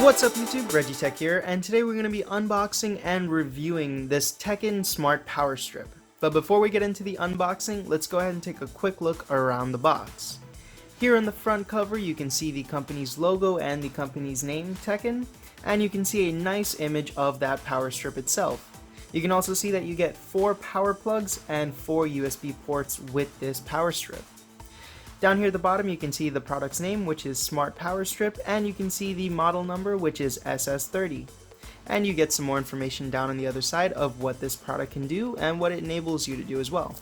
What's up YouTube, ReggieTECH here, and today we're going to be unboxing and reviewing this Teckin Smart Power Strip. But before we get into the unboxing, let's go ahead and take a quick look around the box. Here on the front cover you can see the company's logo and the company's name, Teckin, and you can see a nice image of that power strip itself. You can also see that you get 4 power plugs and 4 USB ports with this power strip. Down here at the bottom you can see the product's name, which is Smart Power Strip, and you can see the model number, which is SS30. And you get some more information down on the other side of what this product can do and what it enables you to do as well.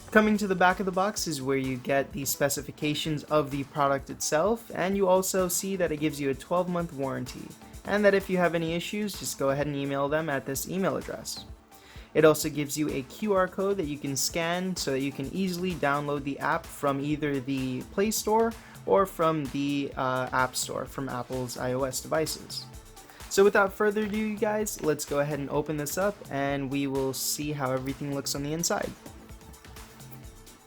Coming to the back of the box is where you get the specifications of the product itself, and you also see that it gives you a 12-month warranty, and that if you have any issues, just go ahead and email them at this email address. It also gives you a QR code that you can scan so that you can easily download the app from either the Play Store or from the App Store from Apple's iOS devices. So without further ado, you guys, let's go ahead and open this up and we will see how everything looks on the inside.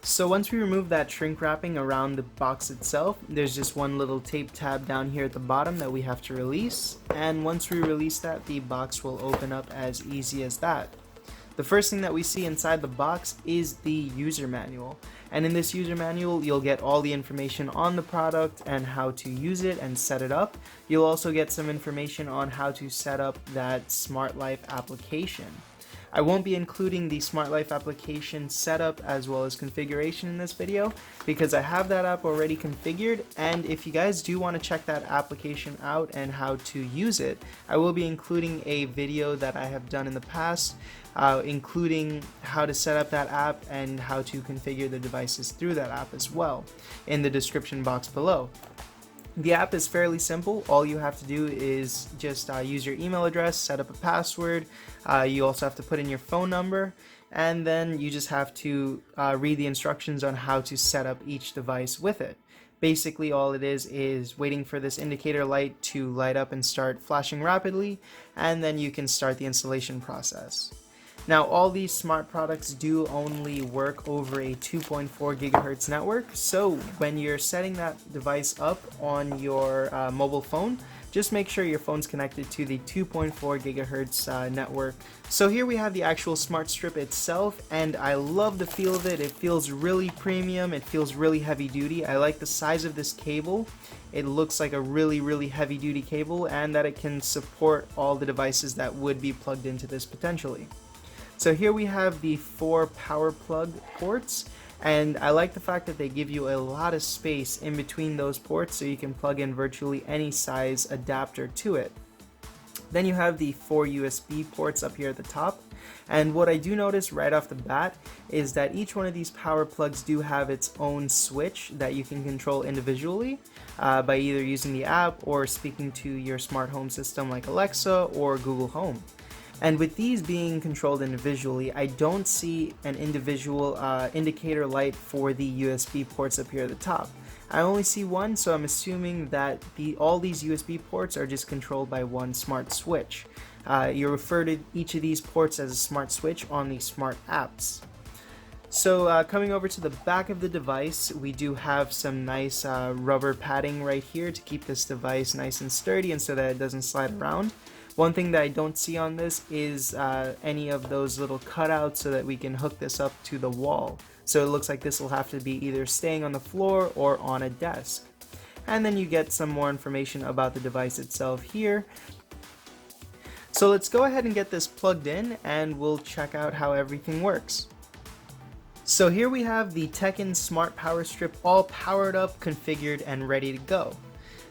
So once we remove that shrink wrapping around the box itself, there's just one little tape tab down here at the bottom that we have to release, and once we release that, the box will open up as easy as that. The first thing that we see inside the box is the user manual, and in this user manual you'll get all the information on the product and how to use it and set it up. You'll also get some information on how to set up that Smart Life application. I won't be including the Smart Life application setup as well as configuration in this video because I have that app already configured, and if you guys do want to check that application out and how to use it, I will be including a video that I have done in the past including how to set up that app and how to configure the devices through that app as well in the description box below. The app is fairly simple. All you have to do is just use your email address, set up a password, you also have to put in your phone number, and then you just have to read the instructions on how to set up each device with it. Basically all it is waiting for this indicator light to light up and start flashing rapidly, and then you can start the installation process. Now all these smart products do only work over a 2.4 gigahertz network, so when you're setting that device up on your mobile phone, just make sure your phone's connected to the 2.4 gigahertz network. So here we have the actual smart strip itself, and I love the feel of it. It feels really premium, it feels really heavy duty. I like the size of this cable. It looks like a really heavy duty cable, and that it can support all the devices that would be plugged into this potentially. So here we have the 4 power plug ports, and I like the fact that they give you a lot of space in between those ports so you can plug in virtually any size adapter to it. Then you have the 4 USB ports up here at the top, and what I do notice right off the bat is that each one of these power plugs do have its own switch that you can control individually by either using the app or speaking to your smart home system like Alexa or Google Home. And with these being controlled individually, I don't see an individual indicator light for the USB ports up here at the top. I only see one, so I'm assuming that all these USB ports are just controlled by one smart switch. You refer to each of these ports as a smart switch on the smart apps. So coming over to the back of the device, we do have some nice rubber padding right here to keep this device nice and sturdy and so that it doesn't slide around. One thing that I don't see on this is any of those little cutouts so that we can hook this up to the wall. So it looks like this will have to be either staying on the floor or on a desk. And then you get some more information about the device itself here. So let's go ahead and get this plugged in and we'll check out how everything works. So here we have the Teckin Smart Power Strip all powered up, configured, and ready to go.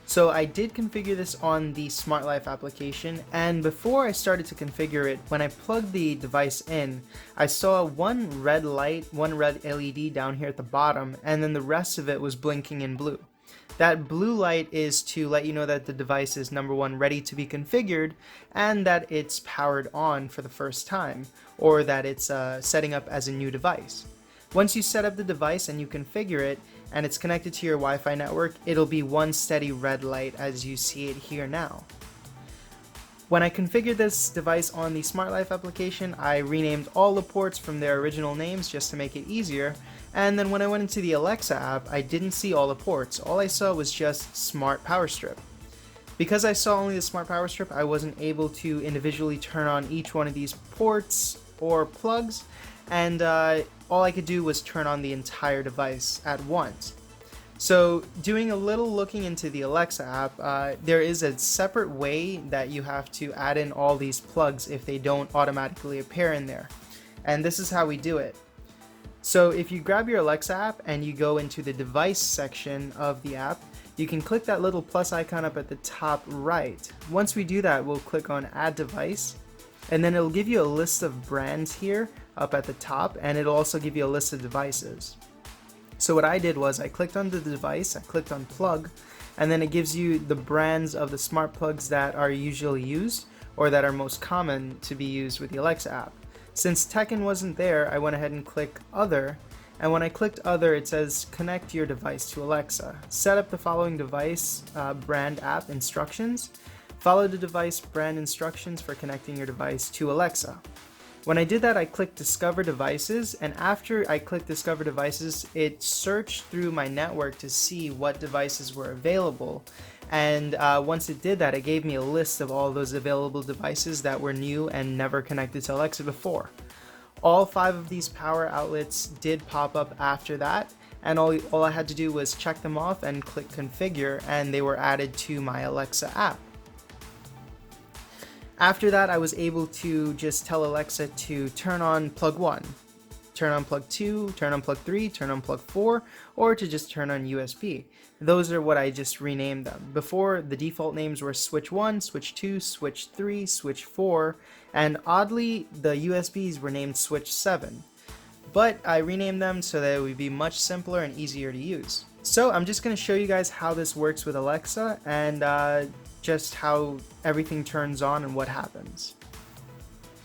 So I did configure this on the Smart Life application, and before I started to configure it, when I plugged the device in, I saw one red light, one red LED down here at the bottom, and then the rest of it was blinking in blue. That blue light is to let you know that the device is number one ready to be configured and that it's powered on for the first time, or that it's setting up as a new device. Once you set up the device and you configure it, and it's connected to your Wi-Fi network, it'll be one steady red light as you see it here now. When I configured this device on the Smart Life application, I renamed all the ports from their original names just to make it easier, and then when I went into the Alexa app, I didn't see all the ports. All I saw was just Smart Power Strip. Because I saw only the smart power strip, I wasn't able to individually turn on each one of these ports or plugs, and all I could do was turn on the entire device at once. So doing a little looking into the Alexa app, there is a separate way that you have to add in all these plugs if they don't automatically appear in there. And this is how we do it. So if you grab your Alexa app and you go into the device section of the app, you can click that little plus icon up at the top right. Once we do that, we'll click on Add Device, and then it'll give you a list of brands here up at the top, and it'll also give you a list of devices. So what I did was I clicked on the device, I clicked on plug, and then it gives you the brands of the smart plugs that are usually used or that are most common to be used with the Alexa app. Since Teckin wasn't there, I went ahead and clicked Other, and when I clicked Other, it says connect your device to Alexa. Set up the following device brand app instructions. Follow the device brand instructions for connecting your device to Alexa. When I did that, I clicked Discover Devices, and after I clicked Discover Devices, it searched through my network to see what devices were available. And once it did that, it gave me a list of all those available devices that were new and never connected to Alexa before. All 5 of these power outlets did pop up after that, and all I had to do was check them off and click Configure, and they were added to my Alexa app. After that, I was able to just tell Alexa to turn on plug 1, turn on plug 2, turn on plug 3, turn on plug 4, or to just turn on USB. Those are what I just renamed them. Before, the default names were switch 1, switch 2, switch 3, switch 4, and oddly, the USBs were named switch 7. But I renamed them so that it would be much simpler and easier to use. So I'm just going to show you guys how this works with Alexa and just how everything turns on and what happens.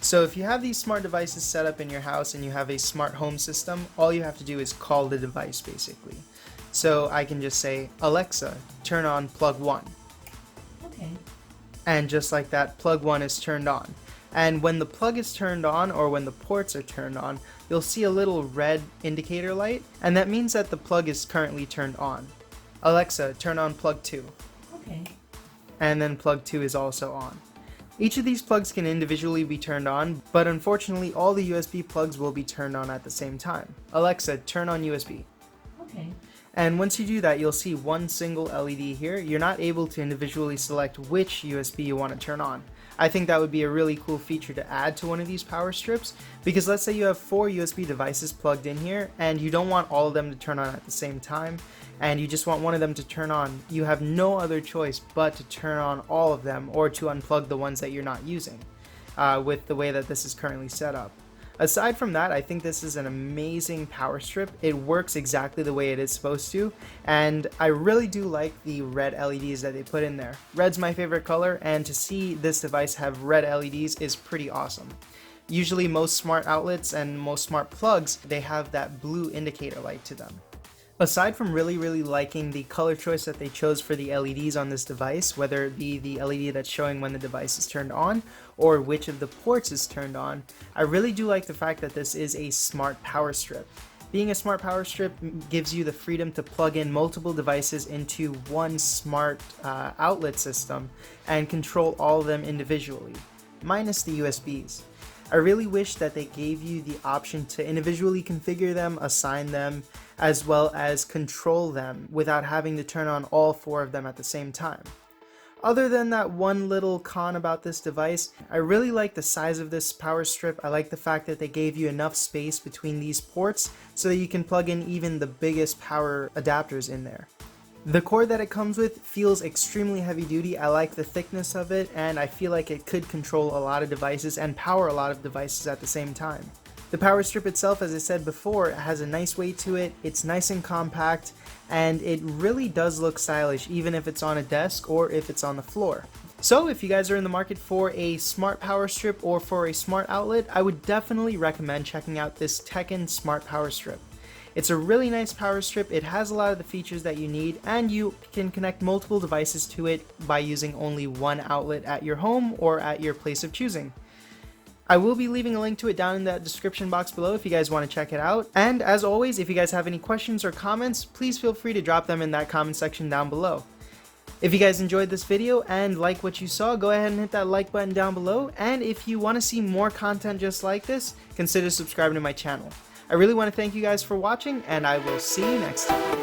So if you have these smart devices set up in your house and you have a smart home system, all you have to do is call the device basically. So I can just say, Alexa, turn on plug 1. Okay. And just like that, plug 1 is turned on. And when the plug is turned on or when the ports are turned on, you'll see a little red indicator light, and that means that the plug is currently turned on. Alexa, turn on plug 2. Okay. And then plug 2 is also on. Each of these plugs can individually be turned on, but unfortunately all the USB plugs will be turned on at the same time. Alexa, turn on USB. Okay. And once you do that, you'll see one single LED here. You're not able to individually select which USB you want to turn on. I think that would be a really cool feature to add to one of these power strips, because let's say you have 4 USB devices plugged in here and you don't want all of them to turn on at the same time, and you just want one of them to turn on. You have no other choice but to turn on all of them or to unplug the ones that you're not using with the way that this is currently set up. Aside from that, I think this is an amazing power strip. It works exactly the way it is supposed to, and I really do like the red LEDs that they put in there. Red's my favorite color, and to see this device have red LEDs is pretty awesome. Usually most smart outlets and most smart plugs, they have that blue indicator light to them. Aside from really liking the color choice that they chose for the LEDs on this device, whether it be the LED that's showing when the device is turned on or which of the ports is turned on, I really do like the fact that this is a smart power strip. Being a smart power strip gives you the freedom to plug in multiple devices into one smart outlet system and control all of them individually, minus the USBs. I really wish that they gave you the option to individually configure them, assign them, as well as control them without having to turn on all 4 of them at the same time. Other than that one little con about this device, I really like the size of this power strip. I like the fact that they gave you enough space between these ports so that you can plug in even the biggest power adapters in there. The cord that it comes with feels extremely heavy duty. I like the thickness of it, and I feel like it could control a lot of devices and power a lot of devices at the same time. The power strip itself, as I said before, has a nice weight to it, it's nice and compact, and it really does look stylish even if it's on a desk or if it's on the floor. So if you guys are in the market for a smart power strip or for a smart outlet, I would definitely recommend checking out this Teckin Smart Power Strip. It's a really nice power strip, it has a lot of the features that you need, and you can connect multiple devices to it by using only one outlet at your home or at your place of choosing. I will be leaving a link to it down in that description box below if you guys want to check it out. And as always, if you guys have any questions or comments, please feel free to drop them in that comment section down below. If you guys enjoyed this video and like what you saw, go ahead and hit that like button down below, and if you want to see more content just like this, consider subscribing to my channel. I really want to thank you guys for watching, and I will see you next time.